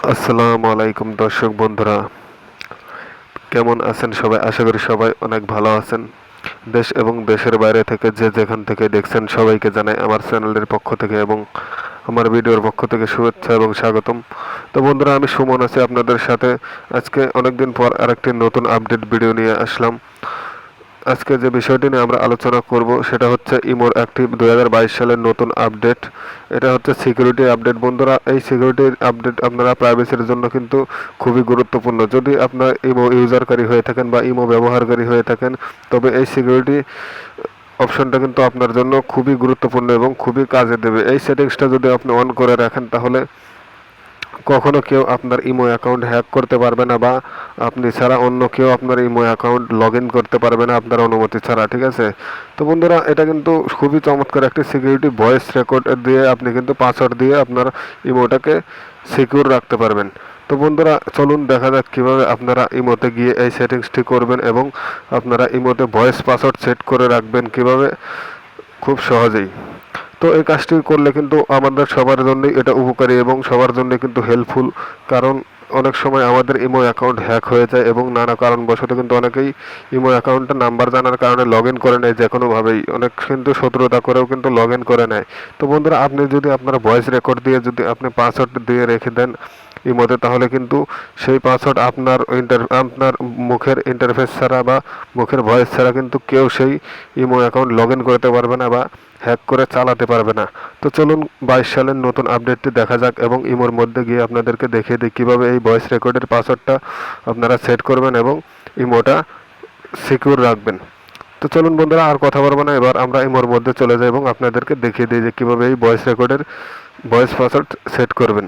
আসসালামু আলাইকুম দর্শক বন্ধুরা, কেমন আছেন সবাই? আশা করি সবাই অনেক ভালো আছেন। দেশ এবং দেশের বাইরে থেকে যে যেখান থেকে দেখছেন সবাইকে জানাই আমার চ্যানেলের পক্ষ থেকে এবং আমার ভিডিওর পক্ষ থেকে শুভেচ্ছা এবং স্বাগতম। তো বন্ধুরা, আমি সুমন আছি আপনাদের সাথে। আজকে অনেকদিন পর আরেকটি নতুন আপডেট ভিডিও নিয়ে আসলাম। আজকে যে বিষয়টি নিয়ে আমরা আলোচনা করব সেটা হচ্ছে ইমোর অ্যাক্টিভ 2022 সালের নতুন আপডেট। এটা হচ্ছে সিকিউরিটি আপডেট বন্ধুরা। এই সিকিউরিটির আপডেট আপনারা প্রাইভেসির জন্য কিন্তু খুবই গুরুত্বপূর্ণ। যদি আপনার ইমো ইউজারকারী হয়ে থাকেন বা ইমো ব্যবহারকারী হয়ে থাকেন, তবে এই সিকিউরিটি অপশনটা কিন্তু আপনার জন্য খুবই গুরুত্বপূর্ণ এবং খুবই কাজে দেবে। এই সেটিংসটা যদি আপনি অন করে রাখেন, তাহলে কখনো কেউ আপনার ইমো অ্যাকাউন্ট হ্যাক করতে পারবে না, বা আপনি ছাড়া অন্য কেউ আপনার ইমো অ্যাকাউন্ট লগ ইন করতে পারবে না আপনার অনুমতি ছাড়া। ঠিক আছে? তো বন্ধুরা, এটা কিন্তু খুবই চমৎকার একটি সিকিউরিটি। ভয়েস রেকর্ড দিয়ে আপনি কিন্তু পাসওয়ার্ড দিয়ে আপনার ইমোটাকে সিকিউর রাখতে পারবেন। তো বন্ধুরা, চলুন দেখা যাক কীভাবে আপনারা ইমোতে গিয়ে এই সেটিংসটি করবেন এবং আপনারা ইমোতে ভয়েস পাসওয়ার্ড সেট করে রাখবেন কীভাবে, খুব সহজেই। তো এই কাজটি করলে কিন্তু আমাদের সবার জন্যই এটা উপকারী এবং সবার জন্য কিন্তু হেল্পফুল। কারণ অনেক সময় আমাদের ইমো অ্যাকাউন্ট হ্যাক হয়ে যায় এবং নানা কারণবশত কিন্তু অনেকেই ইমো অ্যাকাউন্টের নাম্বার জানার কারণে লগ ইন করে নেয় যে কোনোভাবেই, অনেক কিন্তু শত্রুতা করেও কিন্তু লগ ইন করে নেয়। তো বন্ধুরা, আপনি যদি আপনার ভয়েস রেকর্ড দিয়ে যদি আপনি পাসওয়ার্ড দিয়ে রেখে দেন ইমোতে, তাহলে কিন্তু সেই পাসওয়ার্ড আপনার মুখের ইন্টারফেস ছাড়া বা মুখের ভয়েস ছাড়া কিন্তু কেউ সেই ইমো অ্যাকাউন্ট লগ ইন করতে পারবে না বা হ্যাক করে চালাতে পারবে না। তো চলুন 22 সালের নতুন আপডেটটি দেখা যাক এবং ইমোর মধ্যে গিয়ে আপনাদেরকে দেখিয়ে দিই কীভাবে এই ভয়েস রেকর্ডের পাসওয়ার্ডটা আপনারা সেট করবেন এবং ইমোটা সিকিউর রাখবেন। তো চলুন বন্ধুরা, আর কথা বলবো না, এবার আমরা ইমোর মধ্যে চলে যাই এবং আপনাদেরকে দেখিয়ে দিই যে কীভাবে এই ভয়েস রেকর্ডের ভয়েস পাসওয়ার্ড সেট করবেন।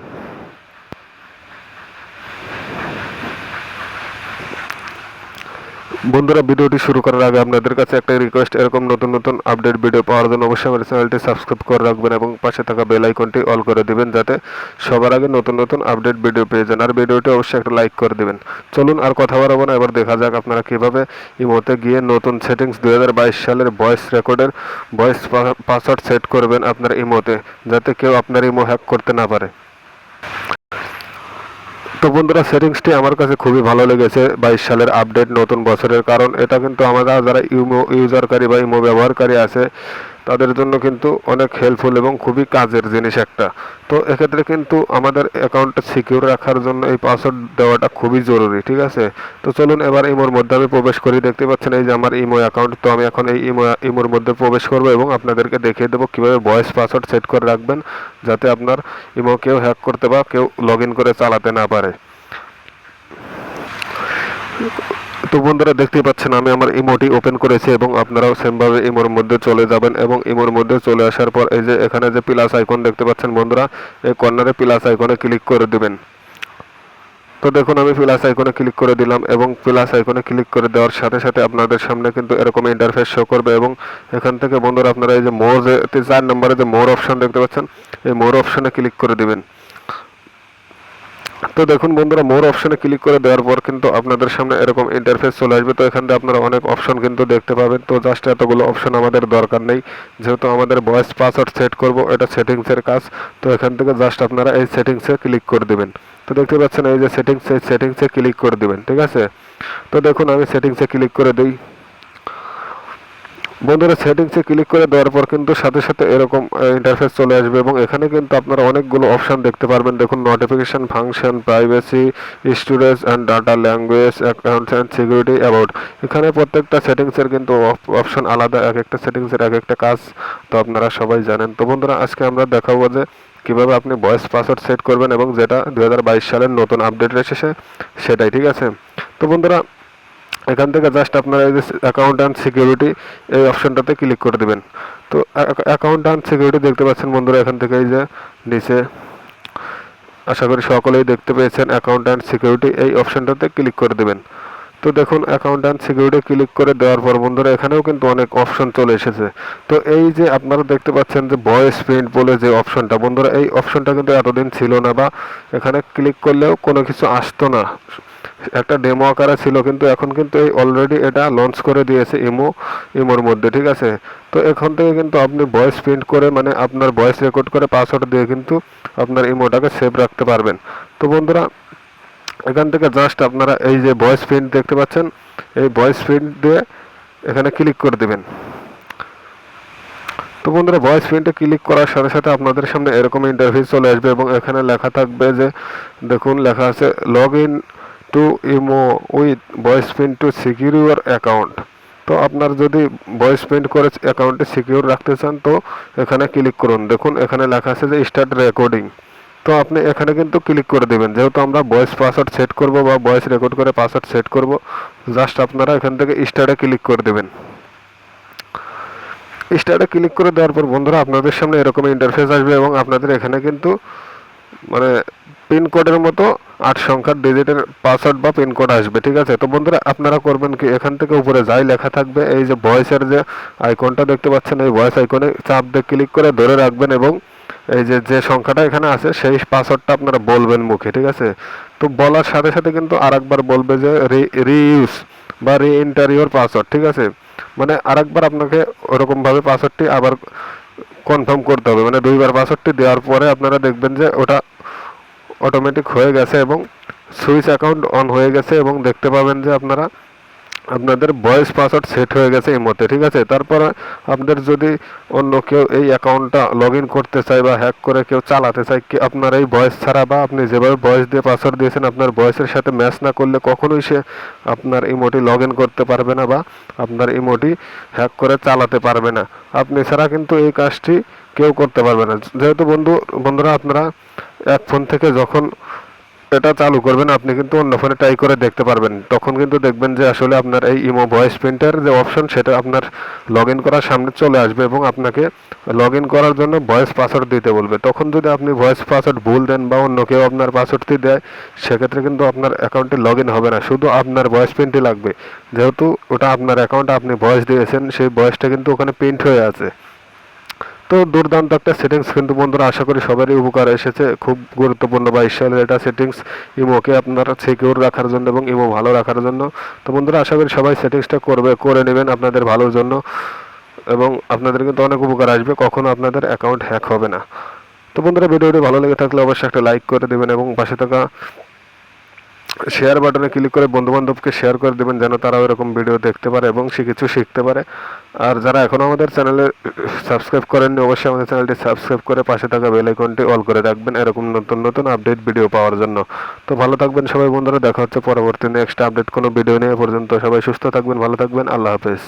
বন্ধুরা, ভিডিওটি শুরু করার আগে আপনাদের কাছে একটা রিকোয়েস্ট, এরকম নতুন নতুন আপডেট ভিডিও পাওয়ার জন্য অবশ্যই আমার চ্যানেলটি সাবস্ক্রাইব করে রাখবেন এবং পাশে থাকা বেল আইকনটি অল করে দিবেন, যাতে সবার আগে নতুন নতুন আপডেট ভিডিও পেয়ে যান। আর ভিডিওটি অবশ্যই একটা লাইক করে দিবেন। চলুন আর কথা বাড়াবো না, এবার দেখা যাক আপনারা কীভাবে ইমোতে গিয়ে নতুন সেটিংস 2022 সালের ভয়েস রেকর্ডের ভয়েস পাসওয়ার্ড সেট করবেন আপনার ইমোতে, যাতে কেউ আপনার ইমো হ্যাক করতে না পারে। তো বন্ধুরা, সেটিংসটি আমার কাছে খুবই ভালো লেগেছে 22 সালের আপডেট নতুন বছরের, কারণ এটা কিন্তু আমরা যারা ইমো ইউজারকারী বা ইমো ব্যবহারকারী আছে তাদের জন্য কিন্তু অনেক হেল্পফুল এবং খুবই কাজের জিনিস একটা। তো এক্ষেত্রে কিন্তু আমাদের অ্যাকাউন্টটা সিকিউর রাখার জন্য এই পাসওয়ার্ড দেওয়াটা খুবই জরুরি। ঠিক আছে? তো চলুন এবার ইমোর মধ্যে আমি প্রবেশ করি। দেখতে পাচ্ছেন এই যে আমার ইমো অ্যাকাউন্ট। তো আমি এখন এই ইমোর মধ্যে প্রবেশ করব এবং আপনাদেরকে দেখিয়ে দেবো কীভাবে ভয়েস পাসওয়ার্ড সেট করে রাখবেন, যাতে আপনার ইমো কেউ হ্যাক করতে বা কেউ লগ ইন করে চালাতে না পারে। তো বন্ধুরা, দেখতেই পাচ্ছেন আমি আমার ইমোটি ওপেন করেছি এবং আপনারাও সেমভাবে ইমোর মধ্যে চলে যাবেন এবং ইমোর মধ্যে চলে আসার পর এই যে এখানে যে প্লাস আইকন দেখতে পাচ্ছেন বন্ধুরা, এই কর্নারে প্লাস আইকনে ক্লিক করে দিবেন। তো দেখুন আমি প্লাস আইকনে ক্লিক করে দিলাম এবং প্লাস আইকনে ক্লিক করে দেওয়ার সাথে সাথে আপনাদের সামনে কিন্তু এরকম ইন্টারফেস শো করবে এবং এখান থেকে বন্ধুরা আপনারা এই যে মোর, যে 4 নম্বরে যে মোর অপশন দেখতে পাচ্ছেন, এই মোর অপশনে ক্লিক করে দিবেন। তো দেখুন বন্ধুরা, মোর অপশনে ক্লিক করে দেওয়ার পর কিন্তু আপনাদের সামনে এরকম ইন্টারফেস চলে আসবে। তো এখান থেকে আপনারা অনেক অপশন কিন্তু দেখতে পাবেন। তো জাস্ট এতগুলো অপশন আমাদের দরকার নেই, যেহেতু আমাদের ভয়েস পাসওয়ার্ড সেট করব, এটা সেটিংসের কাজ। তো এখান থেকে জাস্ট আপনারা এই সেটিংসে ক্লিক করে দেবেন। তো দেখতে পাচ্ছেন এই যে সেটিংস, এই সেটিংসে ক্লিক করে দেবেন। ঠিক আছে? তো দেখুন আমি সেটিংসে ক্লিক করে দিই। বন্ধুরা, সেটিংসে ক্লিক করে দেওয়ার পর কিন্তু সাথে সাথে এরকম ইন্টারফেস চলে আসবে এবং এখানে কিন্তু আপনারা অনেকগুলো অপশন দেখতে পারবেন। দেখুন, notification, function, privacy, storage and data, language, accounts and security, about. এখানে প্রত্যেকটা সেটিংসের কিন্তু অপশন আলাদা, এক একটা সেটিংসের এক একটা কাজ তো আপনারা সবাই জানেন। তো বন্ধুরা, আজকে আমরা দেখাবো যে কীভাবে আপনি ভয়েস পাসওয়ার্ড সেট করবেন এবং যেটা 2022 সালের নতুন আপডেট এসেছে সেটাই। ঠিক আছে? তো বন্ধুরা, এখান থেকে জাস্ট আপনারা এই যে অ্যাকাউন্ট অ্যান্ড সিকিউরিটি, এই অপশনটাতে ক্লিক করে দেবেন। তো অ্যাকাউন্ট অ্যান্ড সিকিউরিটি দেখতে পাচ্ছেন বন্ধুরা, এখান থেকে এই যে নিচে, আশা করি সকলেই দেখতে পেয়েছেন, অ্যাকাউন্ট অ্যান্ড সিকিউরিটি এই অপশনটাতে ক্লিক করে দেবেন। তো দেখুন অ্যাকাউন্ট অ্যান্ড সিকিউরিটি ক্লিক করে দেওয়ার পর বন্ধুরা এখানেও কিন্তু অনেক অপশন চলে এসেছে। তো এই যে আপনারা দেখতে পাচ্ছেন যে ভয়েস প্রিন্ট বলে যে অপশনটা, বন্ধুরা এই অপশনটা কিন্তু এতদিন ছিল না, বা এখানে ক্লিক করলেও কোনো কিছু আসতো না। একটা ডেমো আকারে ছিল, কিন্তু এখন কিন্তু এই অলরেডি এটা লঞ্চ করে দিয়েছে ইমোর মধ্যে, ঠিক আছে। তো এখান থেকে কিন্তু আপনি ভয়েস প্রিন্ট করে মানে আপনার ভয়েস রেকর্ড করে পাসওয়ার্ড দিয়ে কিন্তু আপনার ইমোটাকে সেভ রাখতে পারবেন। তো বন্ধুরা এখান থেকে জাস্ট আপনারা এই যে ভয়েস প্রিন্ট দেখতে পাচ্ছেন, এই ভয়েস প্রিন্ট দিয়ে এখানে ক্লিক করে দেবেন। তো বন্ধুরা ভয়েস প্রিন্টে ক্লিক করার সাথে সাথে আপনাদের সামনে এরকম ইন্টারফেস চলে আসবে এবং এখানে লেখা থাকবে যে দেখুন লেখা আছে log in to imo with voice print to secure your account. তো আপনার যদি ভয়েস প্রিন্ট করে অ্যাকাউন্টে সিকিউর রাখতে চান তো এখানে ক্লিক করুন। দেখুন এখানে লেখা আছে যে স্টার্ট রেকর্ডিং। তো আপনি এখানে কিন্তু ক্লিক করে দেবেন, যেহেতু আমরা ভয়েস পাসওয়ার্ড সেট করব বা ভয়েস রেকর্ড করে পাসওয়ার্ড সেট করব। জাস্ট আপনারা এখান থেকে স্টার্টে ক্লিক করে দেবেন। স্টার্টে ক্লিক করে দেওয়ার পর বন্ধুরা আপনাদের সামনে এরকম ইন্টারফেস আসবে এবং আপনাদের এখানে কিন্তু মানে পিনকোডের মতো 8 সংখ্যার ডিজিটের পাসওয়ার্ড বা পিনকোড আসবে, ঠিক আছে। তো বন্ধুরা আপনারা করবেন কি, এখান থেকে উপরে যাই লেখা থাকবে এই যে ভয়েসের যে আইকনটা দেখতে পাচ্ছেন, এই ভয়েস আইকনে চাপ দিয়ে ক্লিক করে ধরে রাখবেন এবং এই যে সংখ্যাটা এখানে আছে সেই পাসওয়ার্ডটা আপনারা বলবেন মুখে, ঠিক আছে। তো বলার সাথে সাথে কিন্তু আরেকবার বলবে যে রিইউজ বা রি এন্টার ইউর পাসওয়ার্ড, ঠিক আছে। মানে আরেকবার আপনাকে ওরকমভাবে পাসওয়ার্ডটি আবার কনফার্ম করতে হবে, মানে দুইবার পাসওয়ার্ডটি দেওয়ার পরে আপনারা দেখবেন যে ওটা অটোমেটিক হয়ে গেছে এবং সুইচ অ্যাকাউন্ট অন হয়ে গেছে এবং দেখতে পাবেন যে আপনাদের ভয়েস পাসওয়ার্ড সেট হয়ে গেছে এই মতে, ঠিক আছে। তারপরে আপনাদের যদি অন্য কেউ এই অ্যাকাউন্টটা লগ ইন করতে চায় বা হ্যাক করে কেউ চালাতে চায়, কি আপনার এই ভয়েস ছাড়া বা আপনি যেভাবে ভয়েস দিয়ে পাসওয়ার্ড দিয়েছেন আপনার ভয়েসের সাথে ম্যাচ না করলে কখনোই সে আপনার ইমোটি লগ ইন করতে পারবে না বা আপনার ইমোটি হ্যাক করে চালাতে পারবে না। আপনি ছাড়া কিন্তু এই কাজটি কেউ করতে পারবে না। যেহেতু বন্ধুরা আপনারা এক ফোন থেকে যখন এটা চালু করবেন আপনি কিন্তু অন্য ফোনে ট্রাই করে দেখতে পারবেন, তখন কিন্তু দেখবেন যে আসলে আপনার এই ইমো ভয়েস প্রিন্টার যে অপশন সেটা আপনার লগ ইন করার সামনে চলে আসবে এবং আপনাকে লগ ইন করার জন্য ভয়েস পাসওয়ার্ড দিতে বলবে। তখন যদি আপনি ভয়েস পাসওয়ার্ড ভুল দেন বা অন্য কেউ আপনার পাসওয়ার্ডটি দেয়, সেক্ষেত্রে কিন্তু আপনার অ্যাকাউন্টে লগ ইন হবে না, শুধু আপনার ভয়েস প্রিন্টই লাগবে। যেহেতু ওটা আপনার অ্যাকাউন্ট, আপনি ভয়েস দিয়েছেন, সেই ভয়েসটা কিন্তু ওখানে প্রিন্ট হয়ে আছে। তো দুর্দান্ত একটা সেটিংস কিন্তু বন্ধুরা, আশা করি সবারই উপকার এসেছে। খুব গুরুত্বপূর্ণ বা ইস্যুয়ালের এটা সেটিংস ইমোকে আপনারা সিকিউর রাখার জন্য এবং ইমো ভালো রাখার জন্য। তো বন্ধুরা আশা করি সবাই সেটিংসটা করে নেবেন আপনাদের ভালোর জন্য এবং আপনাদের কিন্তু অনেক উপকার আসবে, কখনো আপনাদের অ্যাকাউন্ট হ্যাক হবে না। তো বন্ধুরা ভিডিওটি ভালো লেগে থাকলে অবশ্যই একটা লাইক করে দেবেন এবং পাশে থাকা শেয়ার বাটনে ক্লিক করে বন্ধুবান্ধবকে শেয়ার করে দেবেন, যেন তারাও এরকম ভিডিও দেখতে পারে এবং সে কিছু শিখতে পারে। আর যারা এখনও আমাদের চ্যানেলে সাবস্ক্রাইব করেননি অবশ্যই আমাদের চ্যানেলটি সাবস্ক্রাইব করে পাশে থাকা বেল আইকনটি অল করে রাখবেন এরকম নতুন নতুন আপডেট ভিডিও পাওয়ার জন্য। তো ভালো থাকবেন সবাই বন্ধুরা, দেখা হচ্ছে পরবর্তী নেক্সট আপডেট কোনো ভিডিও নিয়ে। পর্যন্ত সবাই সুস্থ থাকবেন, ভালো থাকবেন, আল্লাহ হাফেজ।